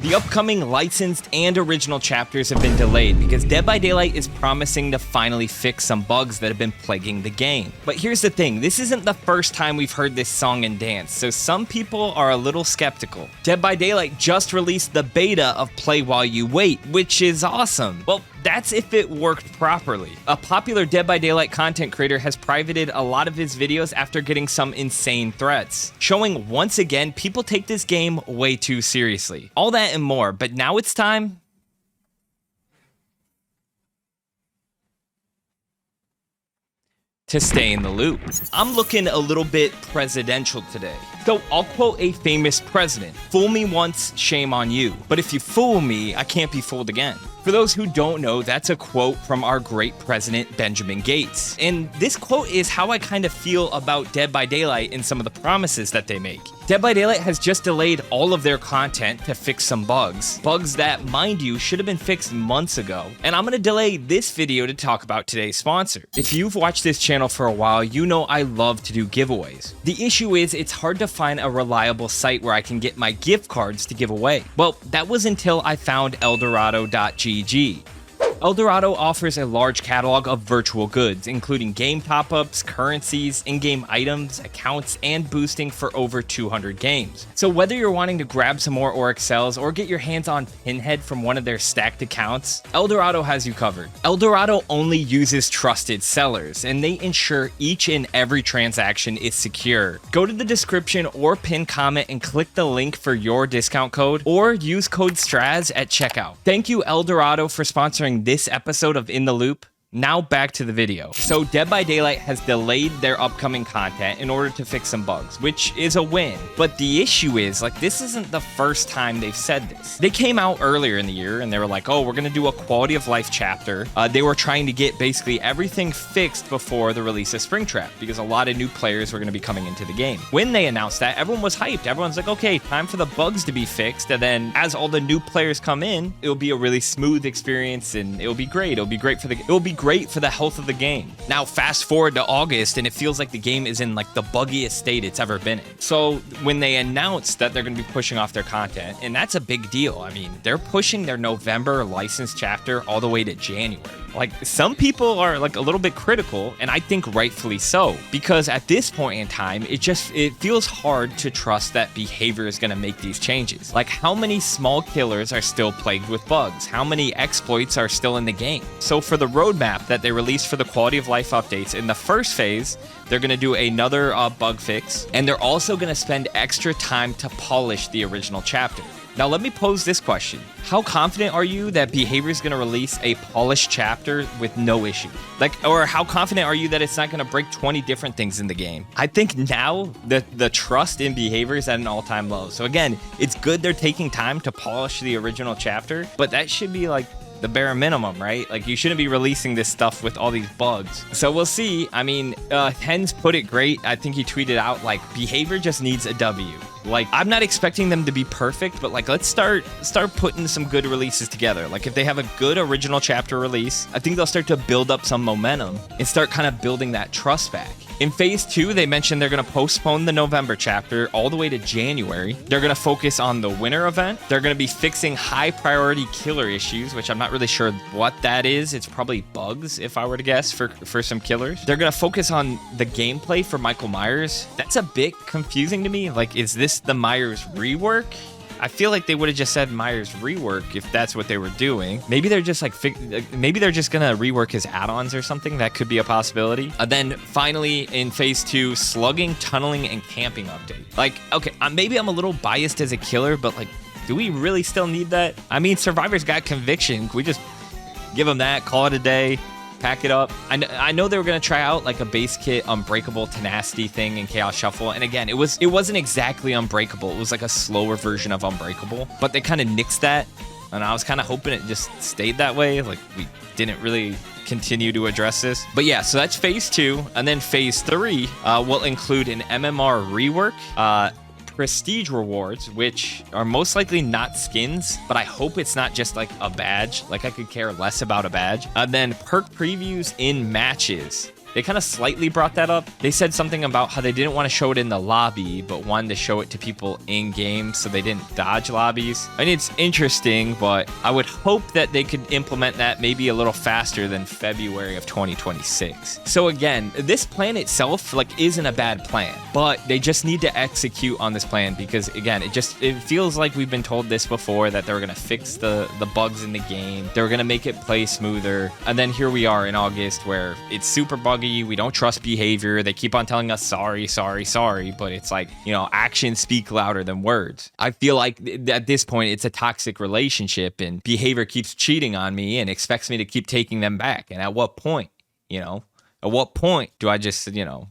The upcoming licensed and original chapters have been delayed because Dead by Daylight is promising to finally fix some bugs that have been plaguing the game. But here's the thing, this isn't the first time we've heard this song and dance, so some people are a little skeptical. Dead by Daylight just released the beta of Play While You Wait, which is awesome. Well, that's if it worked properly. A popular Dead by Daylight content creator has privated a lot of his videos after getting some insane threats, showing once again people take this game way too seriously. All that and more, but now it's time to stay in the loop. I'm looking a little bit presidential today. So I'll quote a famous president: "Fool me once, shame on you. But if you fool me, I can't be fooled again." For those who don't know, that's a quote from our great president, Benjamin Gates. And this quote is how I kind of feel about Dead by Daylight and some of the promises that they make. Dead by Daylight has just delayed all of their content to fix some bugs. Bugs that, mind you, should have been fixed months ago. And I'm gonna delay this video to talk about today's sponsor. If you've watched this channel for a while, you know I love to do giveaways. The issue is it's hard to find a reliable site where I can get my gift cards to give away. Well, that was until I found Eldorado.gg. Eldorado offers a large catalog of virtual goods, including game top-ups, currencies, in-game items, accounts, and boosting for over 200 games. So whether you're wanting to grab some more Auric Cells or get your hands on Pinhead from one of their stacked accounts, Eldorado has you covered. Eldorado only uses trusted sellers, and they ensure each and every transaction is secure. Go to the description or pin comment and click the link for your discount code, or use code STRAZ at checkout. Thank you, Eldorado, for sponsoring this episode of In the Loop. Now back to the video. So Dead by Daylight has delayed their upcoming content in order to fix some bugs, which is a win. But the issue is, like, this isn't the first time they've said this. They came out earlier in the year and they were like, oh, we're gonna do a quality of life chapter. They were trying to get basically everything fixed before the release of Springtrap because a lot of new players were gonna be coming into the game. When they announced that, everyone was hyped. Everyone's like, okay, time for the bugs to be fixed. And then as all the new players come in, it'll be a really smooth experience and it'll be great. It'll be great for the health of the game. Now fast forward to August and it feels like the game is in like the buggiest state it's ever been in. So when they announced that they're going to be pushing off their content, and that's a big deal. I mean, they're pushing their November licensed chapter all the way to January. Like, some people are like a little bit critical, and I think rightfully so, because at this point in time, it feels hard to trust that behavior is going to make these changes. Like, how many small killers are still plagued with bugs? How many exploits are still in the game? So for the roadmap that they released for the quality of life updates, in the first phase, they're going to do another bug fix, and they're also going to spend extra time to polish the original chapter. Now let me pose this question. How confident are you that Behavior is going to release a polished chapter with no issue? Or how confident are you that it's not going to break 20 different things in the game? I think now the trust in Behavior is at an all-time low. So again, it's good they're taking time to polish the original chapter, but that should be like the bare minimum, right? Like, you shouldn't be releasing this stuff with all these bugs. So we'll see. I mean, Hens put it great. I think he tweeted out, like, Behavior just needs a W. Like, I'm not expecting them to be perfect, but like, let's start putting some good releases together. Like, if they have a good original chapter release, I think they'll start to build up some momentum and start kind of building that trust back. In phase 2, they mentioned they're going to postpone the November chapter all the way to January. They're going to focus on the winter event. They're going to be fixing high priority killer issues, which I'm not really sure what that is. It's probably bugs, if I were to guess, for some killers. They're going to focus on the gameplay for Michael Myers. That's a bit confusing to me. Like, is this the Myers rework? I feel like they would have just said Myers rework if that's what they were doing. Maybe they're just like, maybe they're just gonna rework his add-ons or something. That could be a possibility. Then finally in phase 2, slugging, tunneling, and camping update. Like, okay, maybe I'm a little biased as a killer, but like, do we really still need that? I mean, Survivor's got conviction. Can we just give them that, call it a day? Pack it up. I know they were going to try out like a base kit Unbreakable Tenacity thing in Chaos Shuffle, and again, it wasn't exactly Unbreakable. It was like a slower version of Unbreakable, but they kind of nixed that, and I was kind of hoping it just stayed that way. Like, we didn't really continue to address this. But yeah, so that's phase 2, and then phase 3 will include an MMR rework, prestige rewards, which are most likely not skins, but I hope it's not just like a badge. Like, I could care less about a badge. And then perk previews in matches. They kind of slightly brought that up. They said something about how they didn't want to show it in the lobby, but wanted to show it to people in game so they didn't dodge lobbies. I mean, it's interesting, but I would hope that they could implement that maybe a little faster than February of 2026. So again, this plan itself like isn't a bad plan, but they just need to execute on this plan because again, it feels like we've been told this before, that they were gonna fix the bugs in the game. They were gonna make it play smoother. And then here we are in August where it's super buggy. We don't trust behavior. They keep on telling us sorry, but it's like, you know, actions speak louder than words. I feel like at this point it's a toxic relationship and behavior keeps cheating on me and expects me to keep taking them back. And at what point, you know, at what point do I just, you know,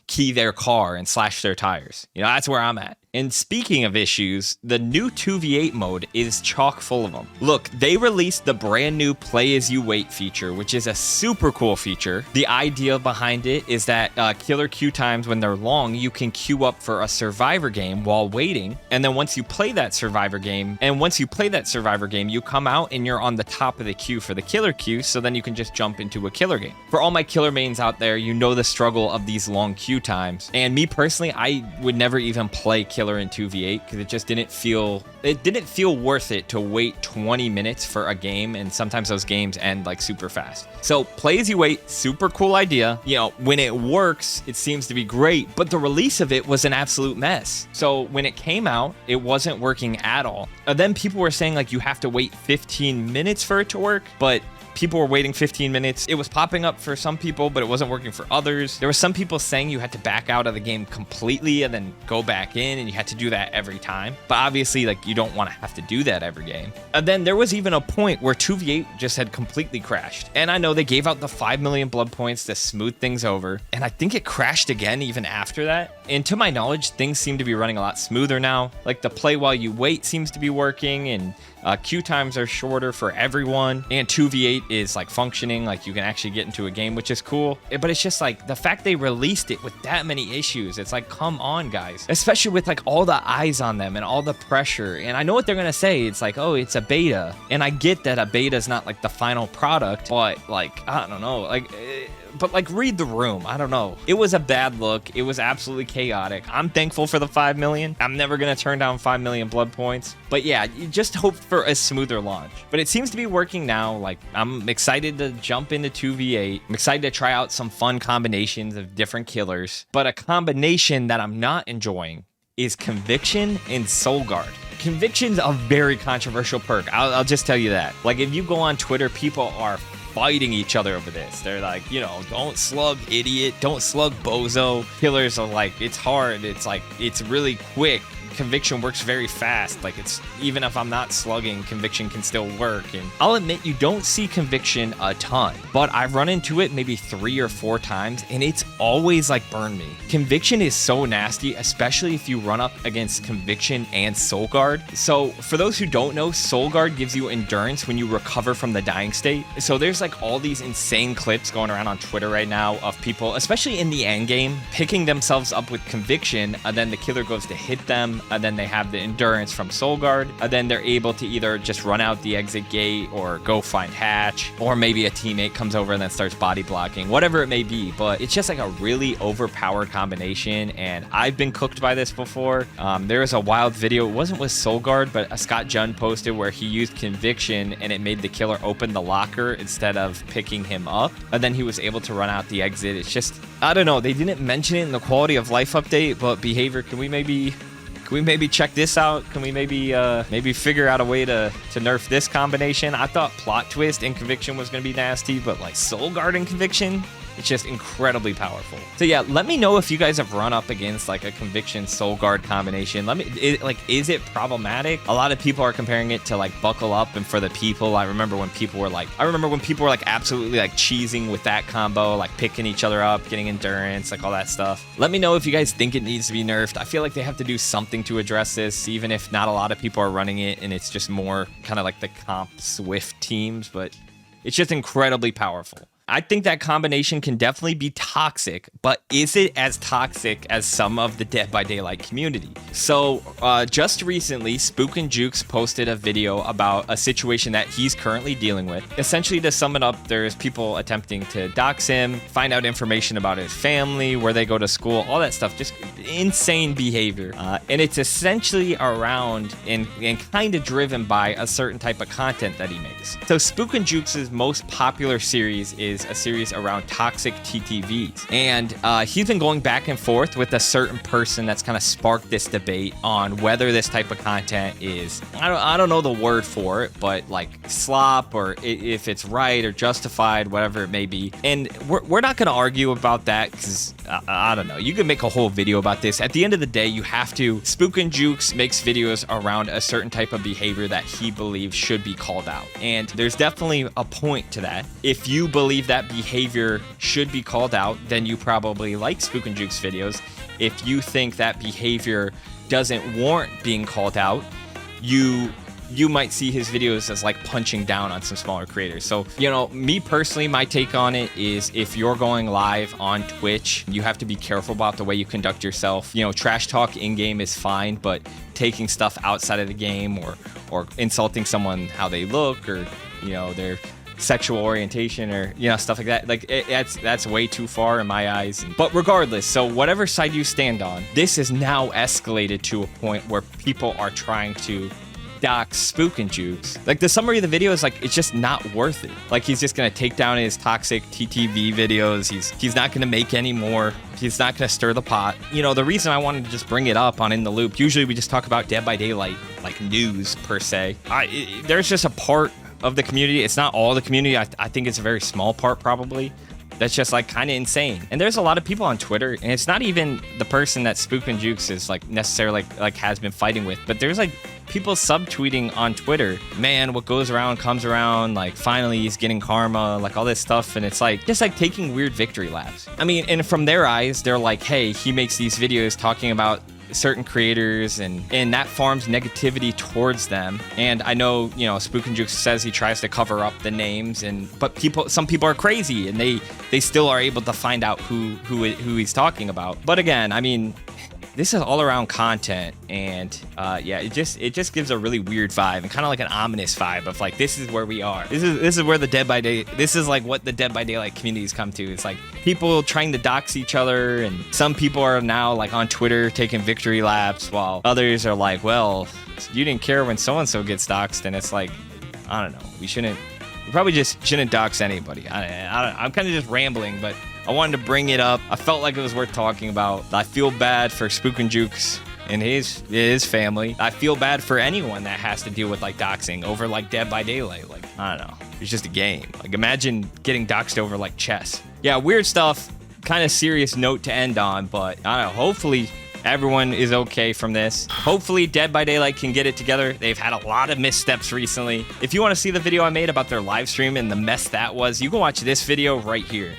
key their car and slash their tires? You know, that's where I'm at. And speaking of issues, the new 2v8 mode is chock full of them. Look, they released the brand new Play As You Wait feature, which is a super cool feature. The idea behind it is that killer queue times, when they're long, you can queue up for a survivor game while waiting. And then once you play that survivor game, you come out and you're on the top of the queue for the killer queue, so then you can just jump into a killer game. For all my killer mains out there, you know the struggle of these long queue times. And me personally, I would never even play killer in 2v8 because it just didn't feel worth it to wait 20 minutes for a game, and sometimes those games end like super fast. So Play As You Wait, super cool idea. You know, when it works, it seems to be great, but the release of it was an absolute mess. So when it came out, it wasn't working at all. And then people were saying like you have to wait 15 minutes for it to work, but people were waiting 15 minutes. It was popping up for some people, but it wasn't working for others. There were some people saying you had to back out of the game completely and then go back in, and you had to do that every time. But obviously, like, you don't want to have to do that every game. And then there was even a point where 2v8 just had completely crashed. And I know they gave out the 5 million blood points to smooth things over, and I think it crashed again even after that. And to my knowledge, things seem to be running a lot smoother now. Like, the play while you wait seems to be working, and queue times are shorter for everyone, and 2v8 is like functioning, like you can actually get into a game, which is cool. But it's just like the fact they released it with that many issues, it's like, come on guys, especially with like all the eyes on them and all the pressure. And I know what they're gonna say, it's like, oh, it's a beta, and I get that a beta is not like the final product, but like, I don't know, like but like, read the room. I don't know. It was a bad look. It was absolutely chaotic. I'm thankful for the 5 million. I'm never going to turn down 5 million blood points. But yeah, you just hope for a smoother launch. But it seems to be working now. Like, I'm excited to jump into 2v8. I'm excited to try out some fun combinations of different killers. But a combination that I'm not enjoying is Conviction and Soul Guard. Conviction's a very controversial perk. I'll just tell you that. Like, if you go on Twitter, people are fighting each other over this. They're like, you know, don't slug idiot, don't slug bozo. Killers are like, it's hard, it's like, it's really quick. Conviction works very fast. Like, it's, even if I'm not slugging, Conviction can still work. And I'll admit, you don't see Conviction a ton, but I've run into it maybe 3 or 4 times, and it's always like burn me. Conviction is so nasty, especially if you run up against Conviction and Soul Guard. So for those who don't know, Soul Guard gives you endurance when you recover from the dying state. So there's like all these insane clips going around on Twitter right now of people, especially in the end game, picking themselves up with Conviction, and then the killer goes to hit them, and then they have the endurance from Soul Guard, and then they're able to either just run out the exit gate or go find Hatch, or maybe a teammate comes over and then starts body blocking, whatever it may be. But it's just like a really overpowered combination, and I've been cooked by this before. There was a wild video, it wasn't with Soul Guard, but a Scott Jund posted where he used Conviction and it made the killer open the locker instead of picking him up, and then he was able to run out the exit. It's just, I don't know, they didn't mention it in the quality of life update, but behavior, can we maybe check this out? Can we maybe figure out a way to nerf this combination? I thought Plot Twist and Conviction was going to be nasty, but like Soul Guard and Conviction, it's just incredibly powerful. So yeah, let me know if you guys have run up against like a Conviction Soul Guard combination. Is it problematic? A lot of people are comparing it to like Buckle Up and For the People. I remember when people were like absolutely like cheesing with that combo, like picking each other up, getting endurance, like all that stuff. Let me know if you guys think it needs to be nerfed. I feel like they have to do something to address this, even if not a lot of people are running it and it's just more kind of like the comp Swift teams, but it's just incredibly powerful. I think that combination can definitely be toxic, but is it as toxic as some of the Dead by Daylight community? So just recently, Spook and Jukes posted a video about a situation that he's currently dealing with. Essentially, to sum it up, there's people attempting to dox him, find out information about his family, where they go to school, all that stuff, just insane behavior. And it's essentially around and kind of driven by a certain type of content that he makes. So Spook and Jukes' most popular series is a series around toxic TTVs. And he's been going back and forth with a certain person that's kind of sparked this debate on whether this type of content is, I don't know the word for it, but like slop, or if it's right or justified, whatever it may be. And we're not going to argue about that because I don't know. You can make a whole video about this. At the end of the day, you have to. Spook and Jukes makes videos around a certain type of behavior that he believes should be called out. And there's definitely a point to that. If you believe that behavior should be called out, then you probably like Spook and Jukes videos. If you think that behavior doesn't warrant being called out, you might see his videos as like punching down on some smaller creators. So, you know, me personally, my take on it is if you're going live on Twitch, you have to be careful about the way you conduct yourself. You know, trash talk in-game is fine, but taking stuff outside of the game or insulting someone how they look, or, you know, their sexual orientation, or, you know, stuff like that, like that's way too far in my eyes. But regardless, so whatever side you stand on, this is now escalated to a point where people are trying to dox Spook and Jukes. Like, the summary of the video is like, it's just not worth it. Like, he's just gonna take down his toxic TTV videos. He's not gonna make any more. He's not gonna stir the pot. You know, the reason I wanted to just bring it up on In the Loop, usually we just talk about Dead by Daylight, like news per se. There's just a part of the community. It's not all the community. I think it's a very small part probably. That's just like kind of insane. And there's a lot of people on Twitter, and it's not even the person that Spook and Jukes is like necessarily like has been fighting with, but there's like people subtweeting on Twitter, man, what goes around comes around, like finally he's getting karma, like all this stuff. And it's like just like taking weird victory laps. I mean, and from their eyes, they're like, hey, he makes these videos talking about certain creators, and that farms negativity towards them. And I know, you know, Spook and Jukes says he tries to cover up the names, but some people are crazy, and they still are able to find out who he's talking about. But again, I mean, this is all around content, and yeah, it just gives a really weird vibe, and kind of like an ominous vibe of like, this is where we are. This is where the Dead by Day. This is like what the Dead by Daylight communities come to. It's like people trying to dox each other, and some people are now like on Twitter taking victory laps, while others are like, well, you didn't care when so and so gets doxed, and it's like, I don't know. We probably just shouldn't dox anybody. I'm kind of just rambling, but I wanted to bring it up. I felt like it was worth talking about. I feel bad for Spook and Jukes and his family. I feel bad for anyone that has to deal with like doxing over like Dead by Daylight. Like, I don't know. It's just a game. Like, imagine getting doxed over like chess. Yeah, weird stuff. Kind of serious note to end on, but I don't know. Hopefully everyone is okay from this. Hopefully Dead by Daylight can get it together. They've had a lot of missteps recently. If you want to see the video I made about their live stream and the mess that was, you can watch this video right here.